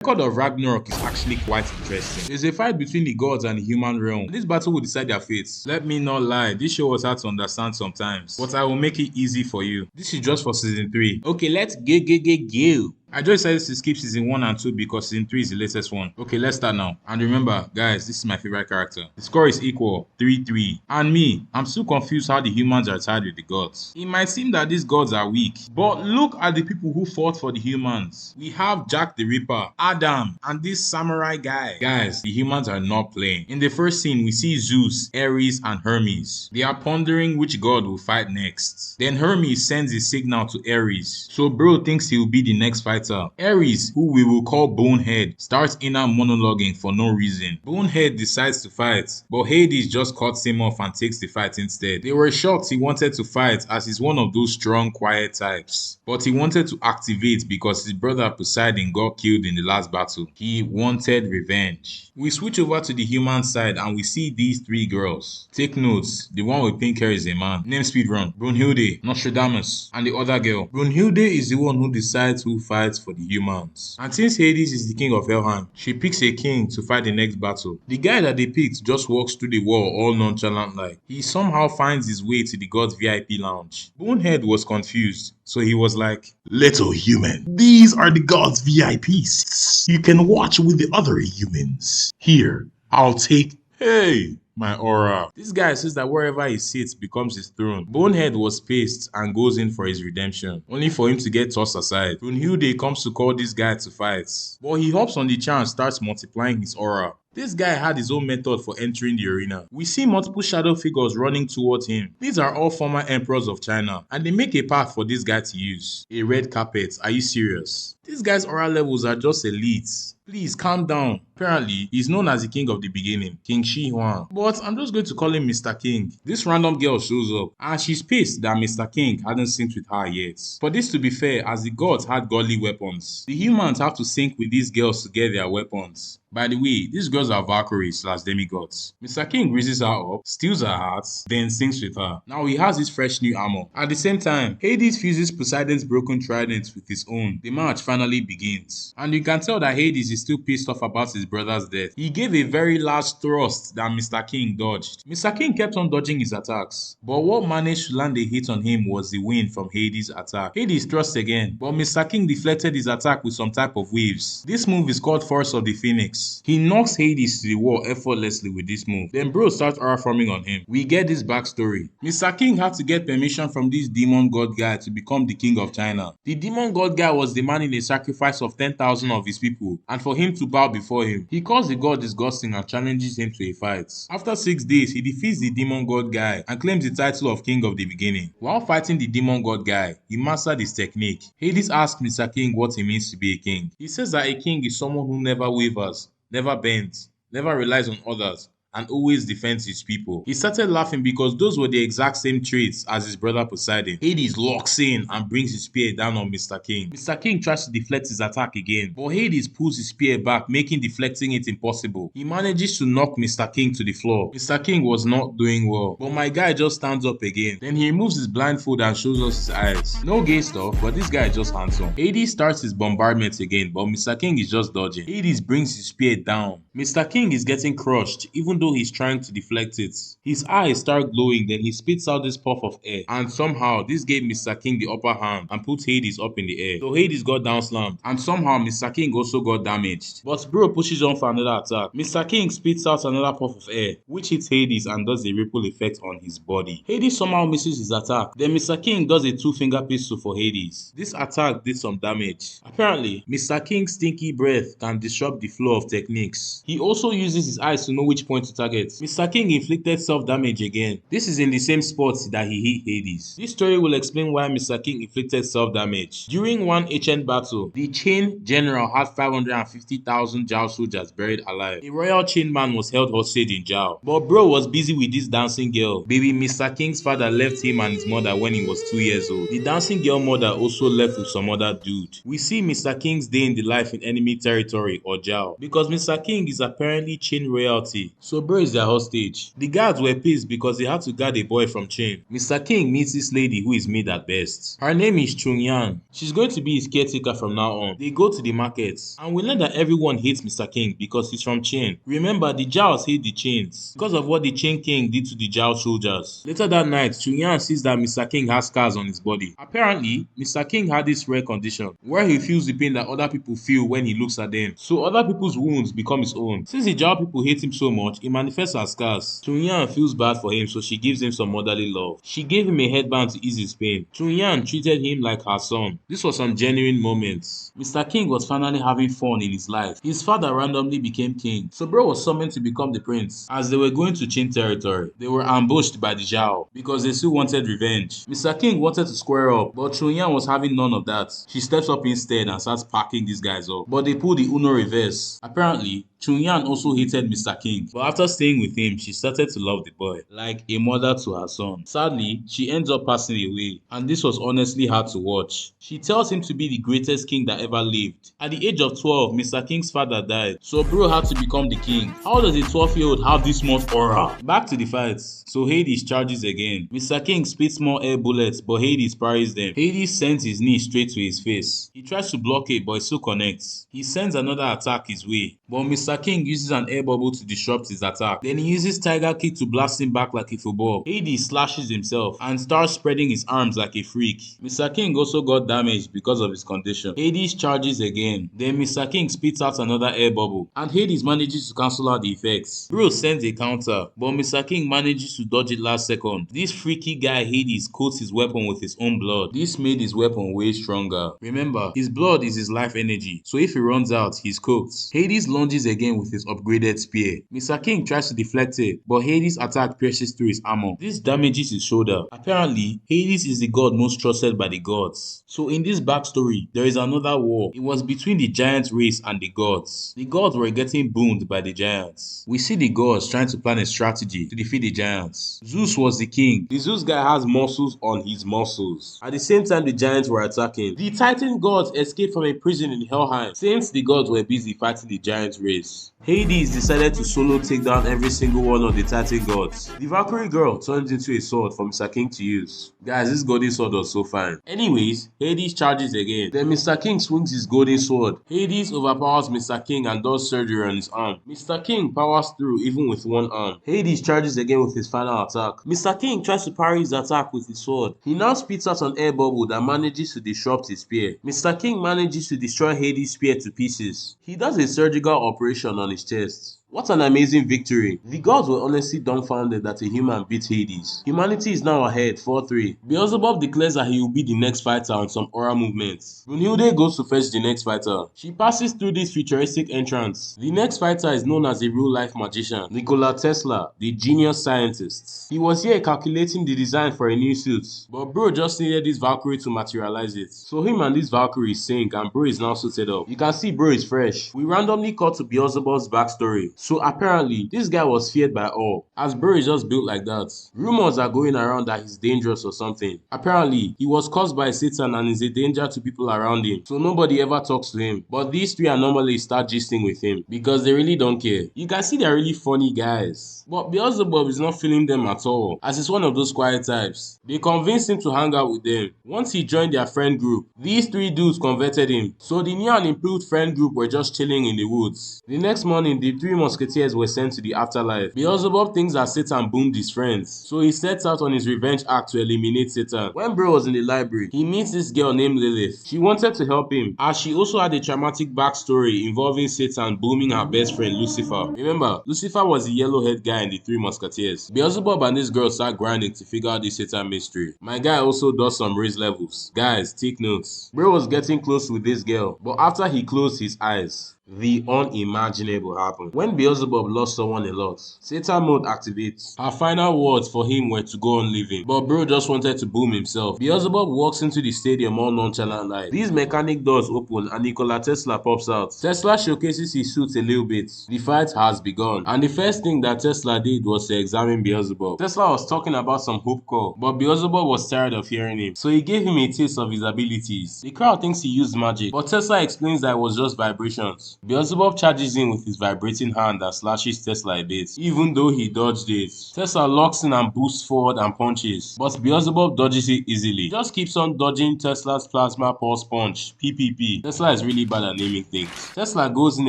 The record of Ragnarok is actually quite interesting. There's a fight between the gods and the human realm. This battle will decide their fates. Let me not lie, this show was hard to understand sometimes, but I will make it easy for you. This is just for season 3. Okay, let's go. I just decided to skip season 1 and 2 because season 3 is the latest one. Okay, let's start now. And remember, guys, this is my favorite character. The score is equal, 3-3. And me, I'm still confused how the humans are tied with the gods. It might seem that these gods are weak, but look at the people who fought for the humans. We have Jack the Ripper, Adam, and this samurai guy. Guys, the humans are not playing. In the first scene, we see Zeus, Ares, and Hermes. They are pondering which god will fight next. Then Hermes sends a signal to Ares, so bro thinks he will be the next fighter. Ares, who we will call Bonehead, starts inner monologuing for no reason. Bonehead decides to fight, but Hades just cuts him off and takes the fight instead. They were shocked he wanted to fight as he's one of those strong, quiet types. But he wanted to activate because his brother Poseidon got killed in the last battle. He wanted revenge. We switch over to the human side and we see these 3 girls. Take notes, the one with pink hair is a man. Name speedrun. Brunhilde, Nostradamus, and the other girl. Brunhilde is the one who decides who fights for the humans. And since Hades is the king of Helheim, she picks a king to fight the next battle. The guy that they picked just walks through the wall all nonchalant like. He somehow finds his way to the god's VIP lounge. Bonehead was confused, so he was like, "Little human, these are the god's VIP seats. You can watch with the other humans. Here, I'll take..." "Hey, my aura." This guy says that wherever he sits becomes his throne. Bonehead was pissed and goes in for his redemption, only for him to get tossed aside. Brunhilde comes to call this guy to fight, but he hops on the chair and starts multiplying his aura. This guy had his own method for entering the arena. We see multiple shadow figures running towards him. These are all former emperors of China, and they make a path for this guy to use. A red carpet, are you serious? This guy's aura levels are just elite. Please calm down. Apparently, he's known as the king of the beginning, King Shi Huang. But I'm just going to call him Mr. King. This random girl shows up, and she's pissed that Mr. King hadn't synced with her yet. For this to be fair, as the gods had godly weapons, the humans have to sync with these girls to get their weapons. By the way, these girls are Valkyries / demigods. Mr. King raises her up, steals her heart, then syncs with her. Now he has his fresh new armor. At the same time, Hades fuses Poseidon's broken trident with his own. The match finally begins. And you can tell that Hades is still pissed off about his brother's death. He gave a very large thrust that Mr. King dodged. Mr. King kept on dodging his attacks, but what managed to land a hit on him was the wind from Hades' attack. Hades thrust again, but Mr. King deflected his attack with some type of waves. This move is called Force of the Phoenix. He knocks Hades to the wall effortlessly with this move. Then bro starts aura forming on him. We get this backstory. Mr. King had to get permission from this demon god guy to become the king of China. The demon god guy was demanding a sacrifice of 10,000 of his people, and for him to bow before him. He calls the god disgusting and challenges him to a fight. After 6 days, he defeats the demon god guy and claims the title of king of the beginning. While fighting the demon god guy, he mastered his technique. Hades asks Mr. King what it means to be a king. He says that a king is someone who never wavers, never bends, never relies on others, and always defends his people. He started laughing because those were the exact same traits as his brother Poseidon. Hades locks in and brings his spear down on Mr. King. Mr. King tries to deflect his attack again, but Hades pulls his spear back, making deflecting it impossible. He manages to knock Mr. King to the floor. Mr. King was not doing well, but my guy just stands up again. Then he removes his blindfold and shows us his eyes. No gay stuff, but this guy is just handsome. Hades starts his bombardment again, but Mr. King is just dodging. Hades brings his spear down. Mr. King is getting crushed, even though he's trying to deflect it. His eyes start glowing, then he spits out this puff of air, and somehow this gave Mr. King the upper hand and put Hades up in the air. So Hades got down slammed, and somehow Mr. King also got damaged. But bro pushes on for another attack. Mr. King spits out another puff of air, which hits Hades and does a ripple effect on his body. Hades somehow misses his attack. Then Mr. King does a 2-finger pistol for Hades. This attack did some damage. Apparently, Mr. King's stinky breath can disrupt the flow of techniques. He also uses his eyes to know which point to target. Mr. King inflicted self-damage again. This is in the same spot that he hit Hades. This story will explain why Mr. King inflicted self-damage. During one ancient battle, the Chain General had 550,000 Zhao soldiers buried alive. A royal chain man was held hostage in Zhao, but bro was busy with this dancing girl. Baby Mr. King's father left him and his mother when he was 2 years old. The dancing girl mother also left with some other dude. We see Mr. King's day in the life in enemy territory or Zhao, because Mr. King is apparently Chain royalty. So So Bro is their hostage. The guards were pissed because they had to guard a boy from chain. Mr. King meets this lady who is mid at best. Her name is Chung Yan. She's going to be his caretaker from now on. They go to the markets and we learn that everyone hates Mr. King because he's from Chain. Remember, the Jaos hate the Chains because of what the Chain King did to the Jao soldiers. Later that night, Chung Yan sees that Mr. King has scars on his body. Apparently, Mr. King had this rare condition where he feels the pain that other people feel when he looks at them. So other people's wounds become his own. Since the Jao people hate him so much, it manifests as scars. Chung Yan feels bad for him, so she gives him some motherly love. She gave him a headband to ease his pain. Chung Yan treated him like her son. This was some genuine moments. Mr. King was finally having fun in his life. His father randomly became king, so Bro was summoned to become the prince. As they were going to Chin territory, they were ambushed by the Zhao because they still wanted revenge. Mr. King wanted to square up, but Chung Yan was having none of that. She steps up instead and starts packing these guys up. But they pull the Uno reverse. Apparently, Chung Yan also hated Mr. King, but after staying with him, she started to love the boy, like a mother to her son. Sadly, she ends up passing away, and this was honestly hard to watch. She tells him to be the greatest king that ever lived. At the age of 12, Mr. King's father died, so Bro had to become the king. How does a 12-year-old have this much aura? Back to the fights. So Hades charges again. Mr. King spits more air bullets, but Hades parries them. Hades sends his knee straight to his face. He tries to block it, but it still connects. He sends another attack his way, but Mr. King uses an air bubble to disrupt his attack. Then he uses Tiger Kick to blast him back like a football. Hades slashes himself and starts spreading his arms like a freak. Mr. King also got damaged because of his condition. Hades charges again. Then Mr. King spits out another air bubble, and Hades manages to cancel out the effects. Bro sends a counter, but Mr. King manages to dodge it last second. This freaky guy Hades coats his weapon with his own blood. This made his weapon way stronger. Remember, his blood is his life energy, so if he runs out, he's cooked. Hades lunges again with his upgraded spear. Mr. King tries to deflect it, but Hades' attack pierces through his armor. This damages his shoulder. Apparently, Hades is the god most trusted by the gods. So in this backstory, there is another war. It was between the giant race and the gods. The gods were getting boomed by the giants. We see the gods trying to plan a strategy to defeat the giants. Zeus was the king. The Zeus guy has muscles on his muscles. At the same time the giants were attacking, the Titan gods escaped from a prison in Helheim since the gods were busy fighting the giant race. Hades decided to solo take down every single one of the Titan gods. The Valkyrie girl turns into a sword for Mr. King to use. Guys, this golden sword was so fine. Anyways, Hades charges again. Then Mr. King swings his golden sword. Hades overpowers Mr. King and does surgery on his arm. Mr. King powers through even with one arm. Hades charges again with his final attack. Mr. King tries to parry his attack with his sword. He now spits out an air bubble that manages to disrupt his spear. Mr. King manages to destroy Hades' spear to pieces. He does a surgical operation on his chest. What an amazing victory. The gods were honestly dumbfounded that a human beat Hades. Humanity is now ahead 4-3. Beelzebub declares that he will be the next fighter on some aura movements. Brunhilde goes to fetch the next fighter. She passes through this futuristic entrance. The next fighter is known as a real-life magician, Nikola Tesla, the genius scientist. He was here calculating the design for a new suit, but Bro just needed this Valkyrie to materialize it. So him and this Valkyrie sync and Bro is now suited up. You can see Bro is fresh. We randomly cut to Beelzebub's backstory. So apparently, this guy was feared by all, as Bro is just built like that. Rumors are going around that he's dangerous or something. Apparently, he was caused by Satan and is a danger to people around him, so nobody ever talks to him. But these three normally start gisting with him, because they really don't care. You can see they're really funny guys. But Beelzebub is not feeling them at all, as he's one of those quiet types. They convinced him to hang out with them. Once he joined their friend group, these three dudes converted him. So the new and improved friend group were just chilling in the woods. The next morning, the three musketeers were sent to the afterlife. Beelzebub thinks that Satan boomed his friends, so he sets out on his revenge act to eliminate Satan. When Bro was in the library, he meets this girl named Lilith. She wanted to help him, as she also had a traumatic backstory involving Satan booming her best friend Lucifer. Remember, Lucifer was the yellow-haired guy in the Three Musketeers. Beelzebub and this girl start grinding to figure out the Satan mystery. My guy also does some raise levels. Guys, take notes. Bro was getting close with this girl, but after he closed his eyes, the unimaginable happened. When Beelzebub lost someone a lot, Satan mode activates. Her final words for him were to go on living, but Bro just wanted to boom himself. Beelzebub walks into the stadium all nonchalant like. These mechanic doors open and Nikola Tesla pops out. Tesla showcases his suit a little bit. The fight has begun, and the first thing that Tesla did was to examine Beelzebub. Tesla was talking about some hope call, but Beelzebub was tired of hearing him, so he gave him a taste of his abilities. The crowd thinks he used magic, but Tesla explains that it was just vibrations. Beelzebub charges in with his vibrating hand and slashes Tesla a bit, even though he dodged it. Tesla locks in and boosts forward and punches, but Beelzebub dodges it easily. Just keeps on dodging Tesla's plasma pulse punch, PPP. Tesla is really bad at naming things. Tesla goes in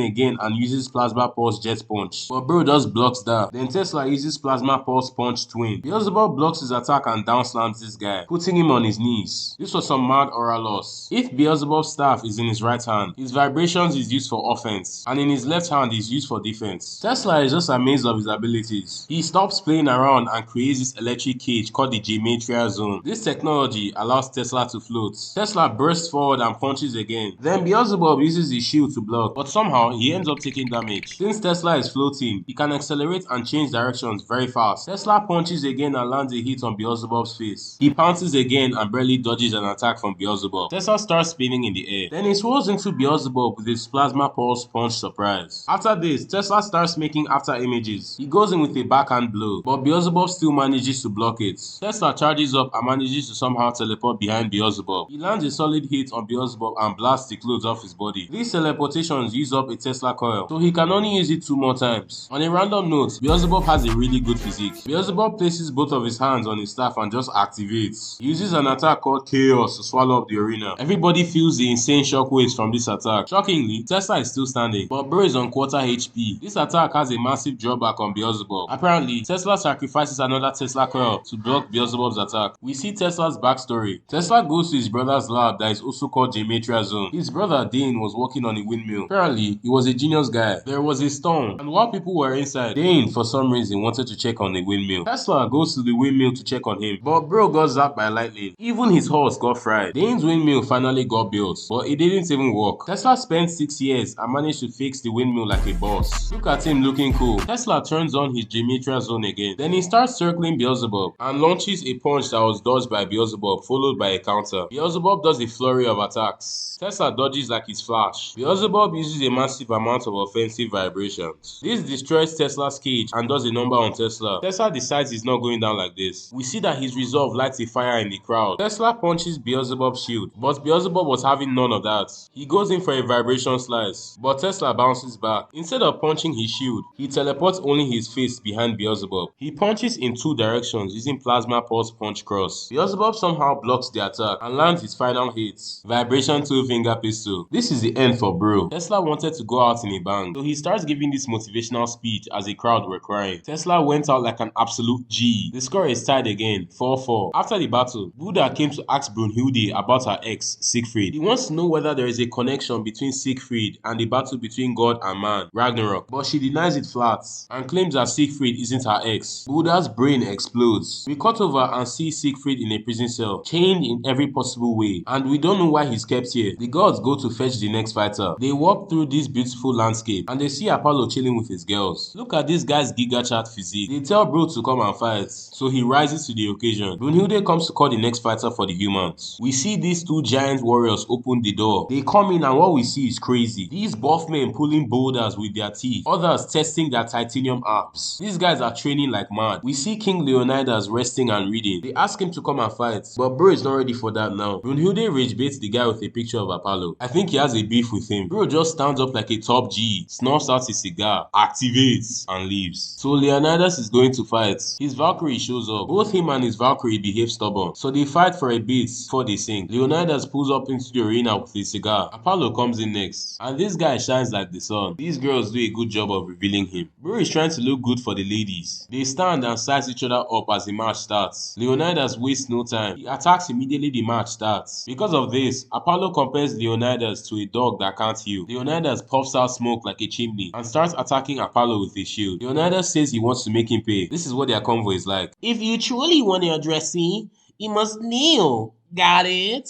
again and uses plasma pulse jet punch, but bro just blocks that. Then Tesla uses plasma pulse punch twin. Beelzebub blocks his attack and down slams this guy, putting him on his knees. This was some mad aura loss. If Beelzebub's staff is in his right hand, his vibrations is used for offense, and in his left hand is used for defense. Tesla is just amazed of his abilities. He stops playing around and creates this electric cage called the Gematria Zone. This technology allows Tesla to float. Tesla bursts forward and punches again. Then Beelzebub uses his shield to block, but somehow he ends up taking damage. Since Tesla is floating, he can accelerate and change directions very fast. Tesla punches again and lands a hit on Beelzebub's face. He pounces again and barely dodges an attack from Beelzebub. Tesla starts spinning in the air. Then he swirls into Beelzebub with his plasma pulse punch surprise. After this, Tesla starts making after images. He goes in with a backhand blow, but Beelzebub still manages to block it. Tesla charges up and manages to somehow teleport behind Beelzebub. He lands a solid hit on Beelzebub and blasts the clothes off his body. These teleportations use up a Tesla coil, so he can only use it 2 more times. On a random note, Beelzebub has a really good physique. Beelzebub places both of his hands on his staff and just activates. He uses an attack called Chaos to swallow up the arena. Everybody feels the insane shockwaves from this attack. Shockingly, Tesla is still standing, but bro is on quarter HP. This attack has a massive drawback on Beelzebub. Apparently, Tesla sacrifices another Tesla coil to block Beelzebub's attack. We see Tesla's backstory. Tesla goes to his brother's lab that is also called Gematria Zone. His brother Dane was working on a windmill. Apparently, he was a genius guy. There was a storm, and while people were inside, Dane for some reason wanted to check on the windmill. Tesla goes to the windmill to check on him, but bro got zapped by lightning. Even his horse got fried. Dane's windmill finally got built, but it didn't even work. Tesla spent 6 years and managed to fix the windmill like a boss. Look at him looking cool. Tesla turns on his Gematria Zone again. Then he starts circling Beelzebub and launches a punch that was dodged by Beelzebub, followed by a counter. Beelzebub does a flurry of attacks. Tesla dodges like his Flash. Beelzebub uses a massive amount of offensive vibrations. This destroys Tesla's cage and does a number on Tesla. Tesla decides he's not going down like this. We see that his resolve lights a fire in the crowd. Tesla punches Beelzebub's shield, but Beelzebub was having none of that. He goes in for a vibration slice, but Tesla bounces back. Instead of punching his shield, he teleports only his face behind Beelzebub. He punches in 2 directions using plasma pulse punch cross. Beelzebub somehow blocks the attack and lands his final hit, vibration 2-finger pistol. This is the end for bro. Tesla wanted to go out in a bang, so he starts giving this motivational speech as the crowd were crying. Tesla went out like an absolute G. The score is tied again, 4-4. After the battle, Buddha came to ask Brunhilde about her ex, Siegfried. He wants to know whether there is a connection between Siegfried and the battle between God and man, Ragnarok, but she denies it flat and claims that Siegfried isn't her ex. Buddha's brain explodes. We cut over and see Siegfried in a prison cell, chained in every possible way, and we don't know why he's kept here. The gods go to fetch the next fighter. They walk through this beautiful landscape and they see Apollo chilling with his girls. Look at this guy's Giga Chat physique. They tell bro to come and fight, so he rises to the occasion. Brunhilde comes to call the next fighter for the humans. We see these 2 giant warriors open the door. They come in and what we see is crazy. These buff men pulling boulders with their teeth, others testing their titanium abs. These guys are training like mad. We see King Leonidas resting and reading. They ask him to come and fight, but bro is not ready for that now. Brunhilde rage baits the guy with a picture of Apollo. I think he has a beef with him. Bro just stands up like a top G, snuffs out his cigar, activates, and leaves. So Leonidas is going to fight. His Valkyrie shows up. Both him and his Valkyrie behave stubborn, so they fight for a bit before they sink. Leonidas pulls up into the arena with a cigar. Apollo comes in next, and this guy shines like the sun. These girls do a good job of revealing him. Bro is trying to look good for the ladies. They stand and size each other up as the match starts. Leonidas wastes no time. He attacks immediately the match starts. Because of this, Apollo compares Leonidas to a dog that can't heal. Leonidas puffs out smoke like a chimney and starts attacking Apollo with a shield. Leonidas says he wants to make him pay. This is what their convo is like. If you truly want your dressing, you must kneel. Got it?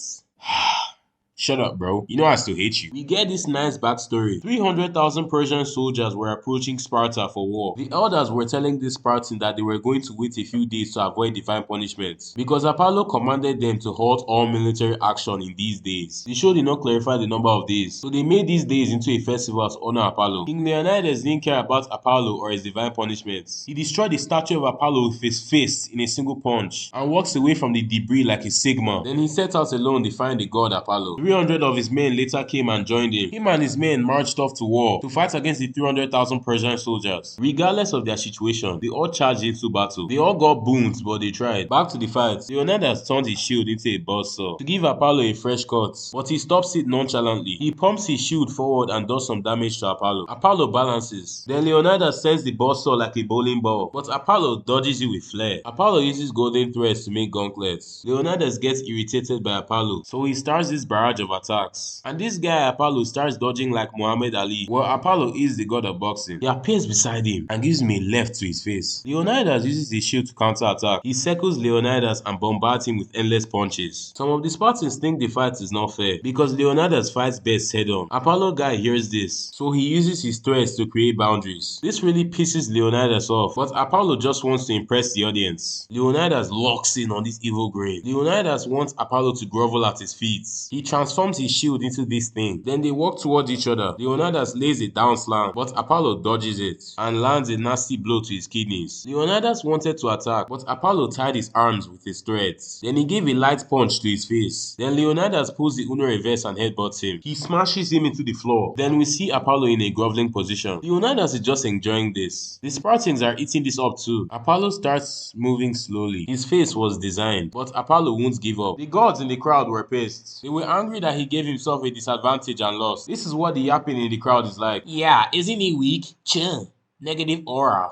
Shut up, bro. You know I still hate you. We get this nice backstory. 300,000 Persian soldiers were approaching Sparta for war. The elders were telling this Spartan that they were going to wait a few days to avoid divine punishment, because Apollo commanded them to halt all military action in these days. The show did not clarify the number of days, so they made these days into a festival to honor Apollo. King Leonidas didn't care about Apollo or his divine punishments. He destroyed the statue of Apollo with his fist in a single punch and walks away from the debris like a Sigma. Then he set out alone defying the god Apollo. 300 of his men later came and joined him. Him and his men marched off to war to fight against the 300,000 Persian soldiers. Regardless of their situation, they all charged into battle. They all got wounds, but they tried. Back to the fight, Leonidas turned his shield into a buzzsaw to give Apollo a fresh cut, but he stops it nonchalantly. He pumps his shield forward and does some damage to Apollo. Apollo balances. Then Leonidas sends the buzzsaw like a bowling ball, but Apollo dodges it with flair. Apollo uses golden threads to make gauntlets. Leonidas gets irritated by Apollo, so he starts this barrage of attacks. And this guy Apollo starts dodging like Muhammad Ali. Well, Apollo is the god of boxing. He appears beside him and gives him a left to his face. Leonidas uses his shield to counterattack. He circles Leonidas and bombards him with endless punches. Some of the Spartans think the fight is not fair because Leonidas fights best head on. Apollo guy hears this, so he uses his threats to create boundaries. This really pisses Leonidas off, but Apollo just wants to impress the audience. Leonidas locks in on this evil grin. Leonidas wants Apollo to grovel at his feet. He transforms his shield into this thing. Then they walk towards each other. Leonidas lays a down slam, but Apollo dodges it and lands a nasty blow to his kidneys. Leonidas wanted to attack, but Apollo tied his arms with his threads. Then he gave a light punch to his face. Then Leonidas pulls the Uno reverse and headbutts him. He smashes him into the floor. Then we see Apollo in a groveling position. Leonidas is just enjoying this. The Spartans are eating this up too. Apollo starts moving slowly. His face was designed, but Apollo won't give up. The gods in the crowd were pissed. They were angry that he gave himself a disadvantage and lost. This is what the yapping in the crowd is like. Yeah, isn't he weak? Chill. Negative aura.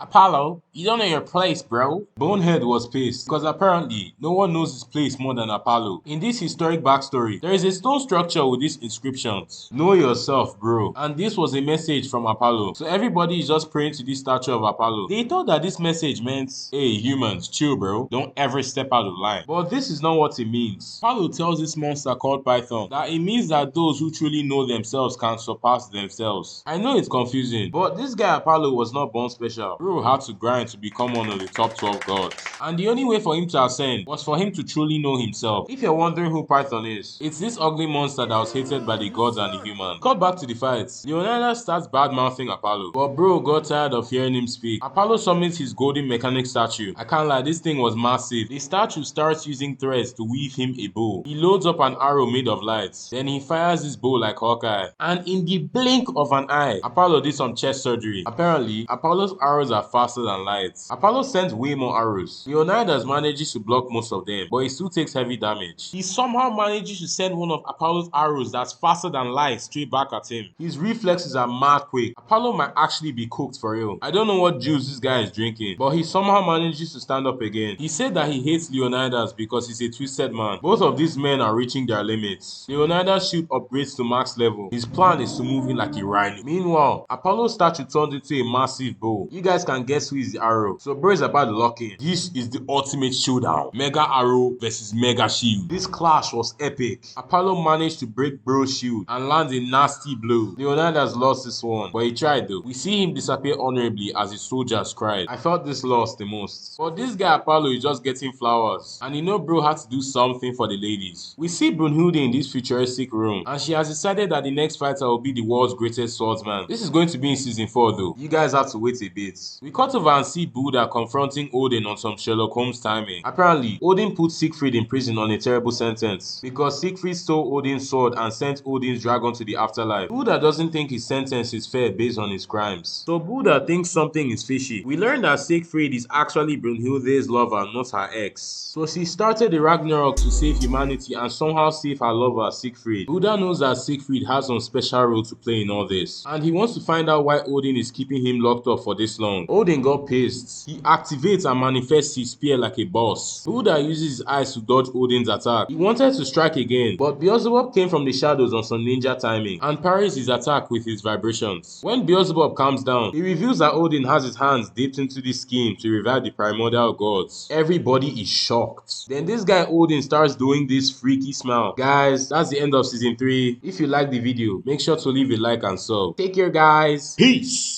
Apollo, you don't know your place, bro. Bonehead was pissed because apparently no one knows his place more than Apollo. In this historic backstory, there is a stone structure with these inscriptions. Know yourself, bro. And this was a message from Apollo. So everybody is just praying to this statue of Apollo. They thought that this message meant, hey, humans, chill, bro. Don't ever step out of line. But this is not what it means. Apollo tells this monster called Python that it means that those who truly know themselves can surpass themselves. I know it's confusing, but this guy Apollo was not born special. Bro had to grind to become one of the top 12 gods. And the only way for him to ascend was for him to truly know himself. If you're wondering who Python is, it's this ugly monster that was hated by the gods and the humans. Cut back to the fights. Leonidas starts bad-mouthing Apollo, but bro got tired of hearing him speak. Apollo summons his golden mechanic statue. I can't lie, this thing was massive. The statue starts using threads to weave him a bow. He loads up an arrow made of lights. Then he fires his bow like Hawkeye. And in the blink of an eye, Apollo did some chest surgery. Apparently, Apollo's arrows are faster than lights. Apollo sends way more arrows. Leonidas manages to block most of them, but he still takes heavy damage. He somehow manages to send one of Apollo's arrows that's faster than light straight back at him. His reflexes are mad quick. Apollo might actually be cooked for real. I don't know what juice this guy is drinking, but he somehow manages to stand up again. He said that he hates Leonidas because he's a twisted man. Both of these men are reaching their limits. Leonidas' shield upgrades to max level. His plan is to move in like a rhino. Meanwhile, Apollo's statue turns into a massive bow. You guys can guess who is the arrow. So bro is about to lock in. This is the ultimate showdown. Mega arrow versus mega shield. This clash was epic. Apollo managed to break bro's shield and land a nasty blow. Leonidas lost this one, but he tried though. We see him disappear honorably as his soldiers cried. I felt this loss the most. But this guy Apollo is just getting flowers. And you know bro had to do something for the ladies. We see Brunhilde in this futuristic room, and she has decided that the next fighter will be the world's greatest swordsman. This is going to be in season 4 though. You guys have to wait a bit. We cut over and see Buddha confronting Odin on some Sherlock Holmes timing. Apparently, Odin put Siegfried in prison on a terrible sentence because Siegfried stole Odin's sword and sent Odin's dragon to the afterlife. Buddha doesn't think his sentence is fair based on his crimes. So Buddha thinks something is fishy. We learn that Siegfried is actually Brunhilde's lover, not her ex. So she started the Ragnarok to save humanity and somehow save her lover, Siegfried. Buddha knows that Siegfried has some special role to play in all this, and he wants to find out why Odin is keeping him locked up for this long. Odin got pissed. He activates and manifests his spear like a boss. Buddha uses his eyes to dodge Odin's attack. He wanted to strike again, but Beelzebub came from the shadows on some ninja timing and parries his attack with his vibrations. When Beelzebub calms down, he reveals that Odin has his hands dipped into this scheme to revive the primordial gods. Everybody is shocked. Then this guy Odin starts doing this freaky smile. Guys, that's the end of season 3. If you like the video, make sure to leave a like and sub. Take care guys. Peace.